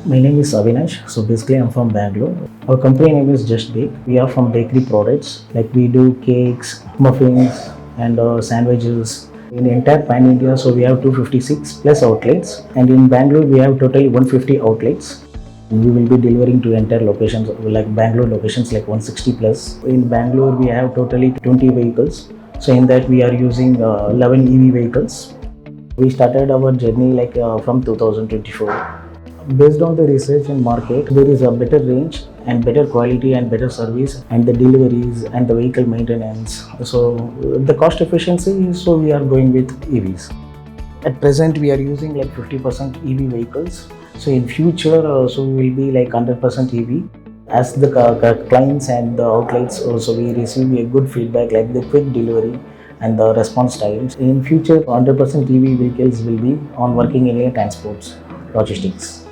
My name is Avinash. So basically, I'm from Bangalore. Our company name is Just Bake. We are from bakery products. Like we do cakes, muffins, and sandwiches. In entire pan India, so we have 256 plus outlets, and in Bangalore we have totally 150 outlets. We will be delivering to entire locations like Bangalore locations like 160 plus. In Bangalore we have totally 20 vehicles. So in that we are using 11 EV vehicles. We started our journey from 2024. Based on the research and market, there is a better range and better quality and better service and the deliveries and the vehicle maintenance. So the cost efficiency, so we are going with EVs. At present, we are using like 50% EV vehicles. So in future, so we will be like 100% EV. As the clients and the outlets also we receive a good feedback like the quick delivery and the response times. In future, 100% EV vehicles will be on working area transports, logistics.